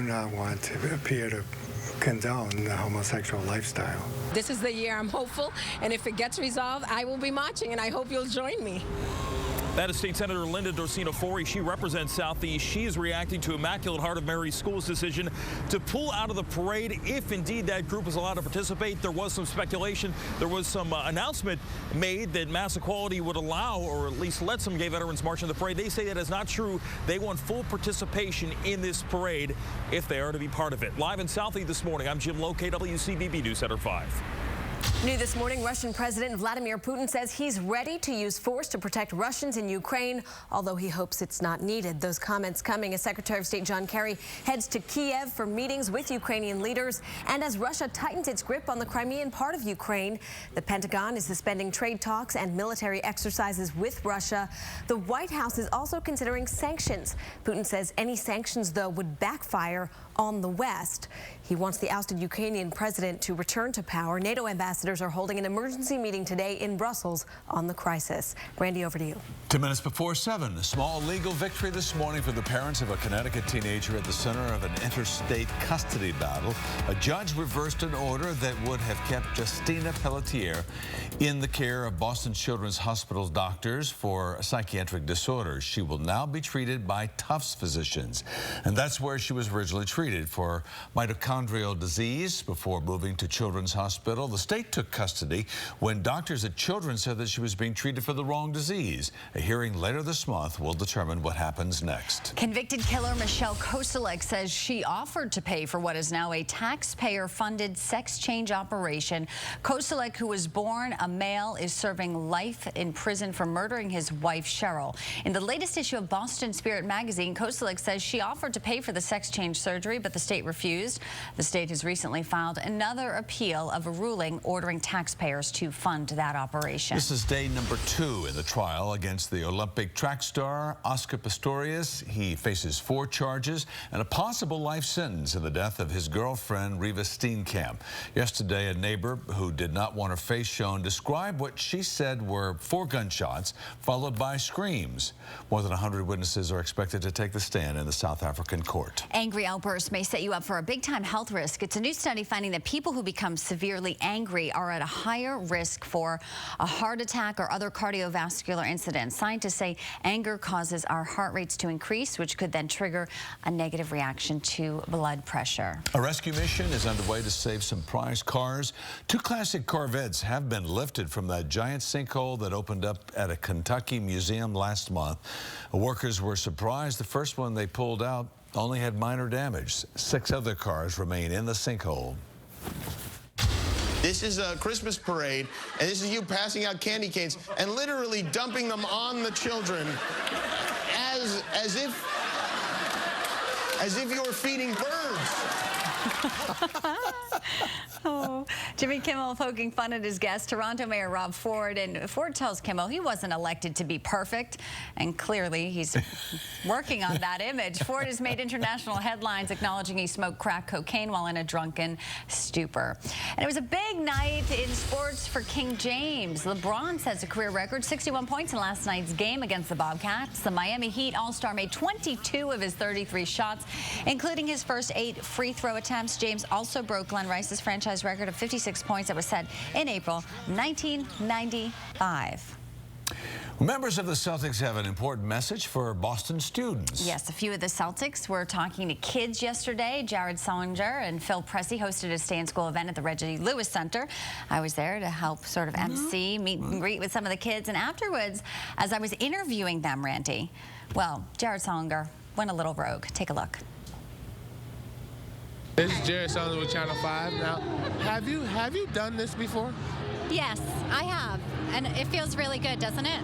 not want to appear to condone the homosexual lifestyle. This is the year I'm hopeful, and if it gets resolved, I will be marching, and I hope you'll join me. That is State Senator Linda Dorsino-Forey. She represents Southeast. She is reacting to Immaculate Heart of Mary School's decision to pull out of the parade if indeed that group is allowed to participate. There was some speculation. There was some announcement made that Mass Equality would allow, or at least let some gay veterans march in the parade. They say that is not true. They want full participation in this parade if they are to be part of it. Live in Southie this morning, I'm Jim Lokay, WCVB News Center 5. New this morning, Russian President Vladimir Putin says he's ready to use force to protect Russians in Ukraine, although he hopes it's not needed. Those comments coming as Secretary of State John Kerry heads to Kiev for meetings with Ukrainian leaders, and as Russia tightens its grip on the Crimean part of Ukraine. The Pentagon is suspending trade talks and military exercises with Russia. The White House is also considering sanctions. Putin says any sanctions, though, would backfire on the West. He wants the ousted Ukrainian president to return to power. NATO ambassadors are holding an emergency meeting today in Brussels on the crisis. Randy, over to you. 2 minutes before 7, a small legal victory this morning for the parents of a Connecticut teenager at the center of an interstate custody battle. A judge reversed an order that would have kept Justina Pelletier in the care of Boston Children's Hospital's doctors for psychiatric disorders. She will now be treated by Tufts physicians, and that's where she was originally treated for mitochondrial disease before moving to Children's Hospital. The state took custody when doctors at Children's said that she was being treated for the wrong disease. A hearing later this month will determine what happens next. Convicted killer Michelle Koselleck says she offered to pay for what is now a taxpayer-funded sex change operation. Koselleck, who was born a male, is serving life in prison for murdering his wife, Cheryl. In the latest issue of Boston Spirit magazine, Koselleck says she offered to pay for the sex change surgery, but the state refused. The state has recently filed another appeal of a ruling ordering taxpayers to fund that operation. This is day number 2 in the trial against the Olympic track star Oscar Pistorius. He faces 4 charges and a possible life sentence in the death of his girlfriend, Reva Steenkamp. Yesterday, a neighbor who did not want her face shown described what she said were 4 gunshots, followed by screams. More than 100 witnesses are expected to take the stand in the South African court. Angry outbursts may set you up for a big-time health risk. It's a new study finding that people who become severely angry are at a higher risk for a heart attack or other cardiovascular incidents. Scientists say anger causes our heart rates to increase, which could then trigger a negative reaction to blood pressure. A rescue mission is underway to save some prized cars. 2 classic Corvettes have been lifted from that giant sinkhole that opened up at a Kentucky museum last month. Workers were surprised the first one they pulled out only had minor damage. 6 other cars remain in the sinkhole. This is a Christmas parade, and this is you passing out candy canes and literally dumping them on the children as if you were feeding birds. Oh, Jimmy Kimmel poking fun at his guest, Toronto Mayor Rob Ford. And Ford tells Kimmel he wasn't elected to be perfect, and clearly he's working on that image. Ford has made international headlines acknowledging he smoked crack cocaine while in a drunken stupor. And it was a big night in sports for King James. LeBron sets a career record, 61 points in last night's game against the Bobcats. The Miami Heat All-Star made 22 of his 33 shots, including his first 8 free throw attempts. James also broke Glenn Rice's franchise record of 56 points that was set in April 1995. Members of the Celtics have an important message for Boston students. Yes, a few of the Celtics were talking to kids yesterday. Jared Sullinger and Phil Pressey hosted a stay-in-school event at the Reggie Lewis Center. I was there to help sort of MC, meet and greet with some of the kids. And afterwards, as I was interviewing them, Randy, well, Jared Sullinger went a little rogue. Take a look. This is Jared Sullinger with Channel 5. Now, have you done this before? Yes, I have, and it feels really good, doesn't it?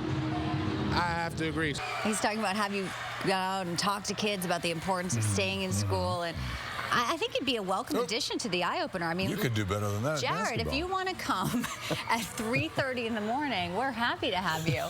I have to agree. He's talking about have you gone out and talked to kids about the importance of staying in school, and I think it'd be a welcome addition to the Eye-Opener. I mean, you could do better than that. Jared, if you want to come at 3:30 in the morning, we're happy to have you.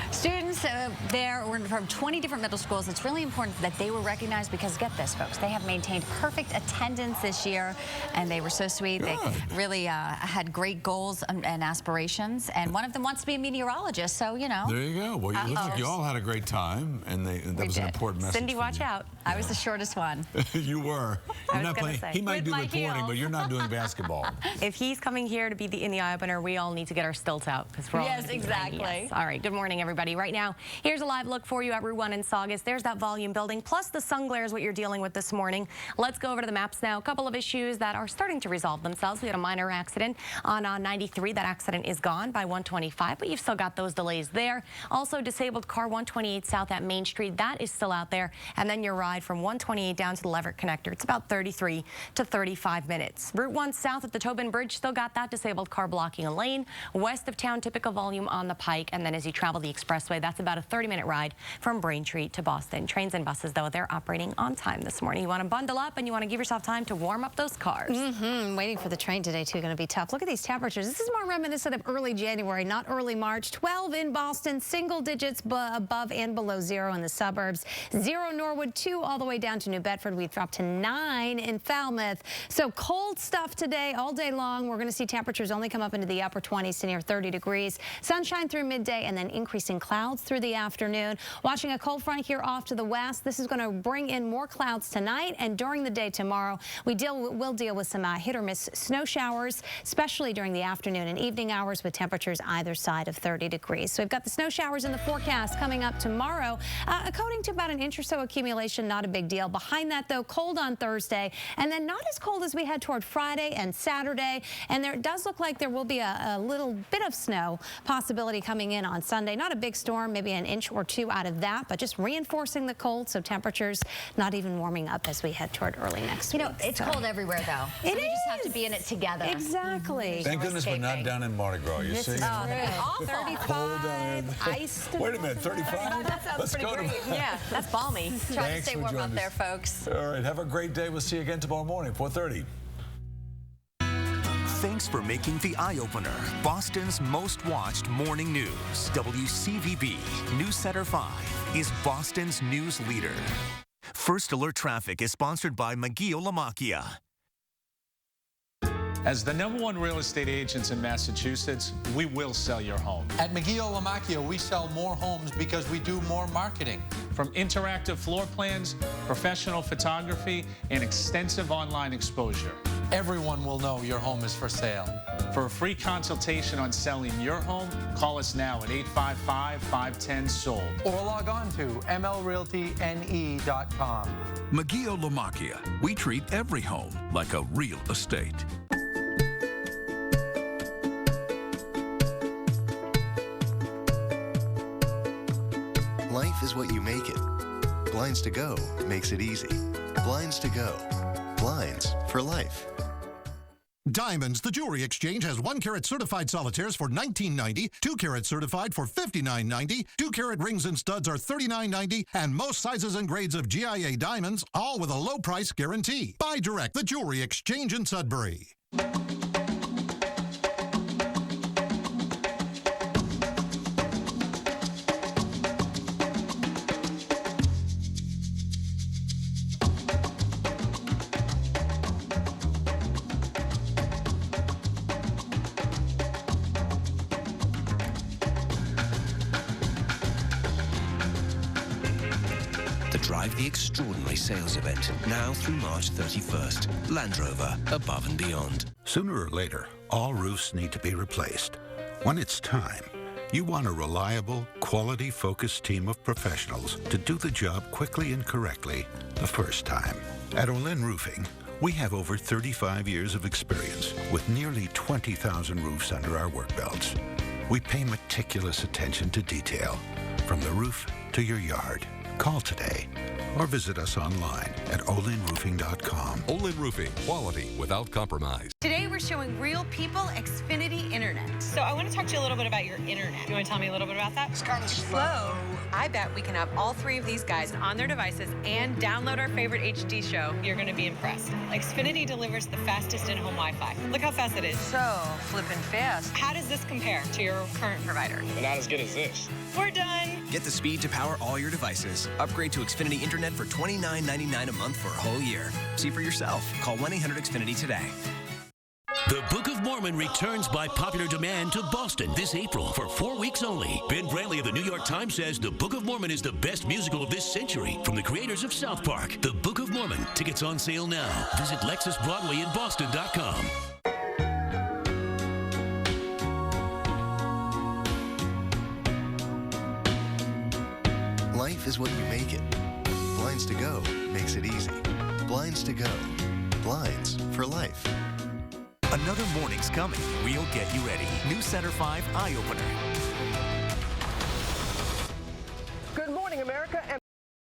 Students there were from 20 different middle schools. It's really important that they were recognized because, get this, folks, they have maintained perfect attendance this year, and they were so sweet. Good. They really had great goals and aspirations, and one of them wants to be a meteorologist, so, you know. There you go. Well, it looks like you all had a great time, and that was an important message. Cindy, watch out. I was the shortest one. You were. You're not playing. He might be reporting, but you're not doing basketball. If he's coming here to be in the eye-opener, we all need to get our stilts out because we're all Yes, exactly. Yes. All right. Good morning, everybody. Right now, here's a live look for you at Route 1 in Saugus. There's that volume building, plus the sun glare is what you're dealing with this morning. Let's go over to the maps now. A couple of issues that are starting to resolve themselves. We had a minor accident on 93. That accident is gone by 125, but you've still got those delays there. Also, disabled car 128 south at Main Street. That is still out there. And then your ride from 128 down to the Leverett connector. It's about 33 to 35 minutes. Route 1 south at the Tobin Bridge, still got that disabled car blocking a lane. West of town, typical volume on the Pike. And then as you travel the expressway, that's about a 30-minute ride from Braintree to Boston. Trains and buses, though, they're operating on time this morning. You want to bundle up and you want to give yourself time to warm up those cars. Waiting for the train today, too, going to be tough. Look at these temperatures. This is more reminiscent of early January, not early March. 12 in Boston, single digits above and below 0 in the suburbs. 0 Norwood, 2 all the way down to New Bedford. We've dropped to 9 in Falmouth. So cold stuff today all day long. We're going to see temperatures only come up into the upper 20s to near 30 degrees. Sunshine through midday and then increasing clouds through the afternoon. Watching a cold front here off to the west. This is going to bring in more clouds tonight and during the day tomorrow. We'll deal with some hit or miss snow showers, especially during the afternoon and evening hours with temperatures either side of 30 degrees. So we've got the snow showers in the forecast coming up tomorrow, according to about an inch or so accumulation, not a big deal. Behind that, though, cold on Thursday, and then not as cold as we head toward Friday and Saturday. And there does look like there will be a little bit of snow possibility coming in on Sunday. Not a big storm, maybe an inch or two out of that, but just reinforcing the cold, so temperatures not even warming up as we head toward early next week. You know, it's cold everywhere, though. It is. You just have to be in it together. Exactly. Thank goodness we're not down in Mardi Gras, you see? Awful. 35, iced. Wait a minute, 35? That sounds Let's pretty go great. Yeah, that's balmy. Try to stay warm up there, folks. All right, have a great day. We'll see you again tomorrow morning, 4:30. Thanks for making the Eye-Opener Boston's most watched morning news. WCVB NewsCenter 5 is Boston's news leader. First Alert Traffic is sponsored by McGee-Lamacchia. As the #1 real estate agents in Massachusetts, we will sell your home. At McGee-Lamacchia, we sell more homes because we do more marketing. From interactive floor plans, professional photography, and extensive online exposure. Everyone will know your home is for sale. For a free consultation on selling your home, call us now at 855-510-SOLD. Or log on to mlrealtyne.com. McGee-Lamacchia. We treat every home like a real estate. Life is what you make it. Blinds to Go makes it easy. Blinds to Go. Blinds for life. Diamonds, the jewelry exchange, has 1-carat certified solitaires for $19.90, 2-carat certified for $59.90, 2-carat rings and studs are $39.90, and most sizes and grades of GIA diamonds, all with a low price guarantee. Buy direct, the jewelry exchange in Sudbury. Drive the Extraordinary Sales Event, now through March 31st. Land Rover, above and beyond. Sooner or later, all roofs need to be replaced. When it's time, you want a reliable, quality-focused team of professionals to do the job quickly and correctly the first time. At Olin Roofing, we have over 35 years of experience with nearly 20,000 roofs under our work belts. We pay meticulous attention to detail, from the roof to your yard. Call today or visit us online at olinroofing.com. Olin Roofing, quality without compromise. Today we're showing real people Xfinity Internet. So I want to talk to you a little bit about your internet. You want to tell me a little bit about that? It's kind of slow. I bet we can have all 3 of these guys on their devices and download our favorite HD show. You're going to be impressed. Xfinity delivers the fastest in-home Wi-Fi. Look how fast it is. So, flipping fast. How does this compare to your current provider? Not as good as this. We're done. Get the speed to power all your devices. Upgrade to Xfinity Internet for $29.99 a month for a whole year. See for yourself. Call 1-800-XFINITY today. The Book of Mormon returns by popular demand to Boston this April for 4 weeks only. Ben Brantley of the New York Times says The Book of Mormon is the best musical of this century from the creators of South Park. The Book of Mormon. Tickets on sale now. Visit LexusBroadwayInBoston.com. Life is what you make it. Blinds to Go makes it easy. Blinds to Go. Blinds for life. Another morning's coming. We'll get you ready. NewsCenter 5 Eyeopener. Good morning, America, and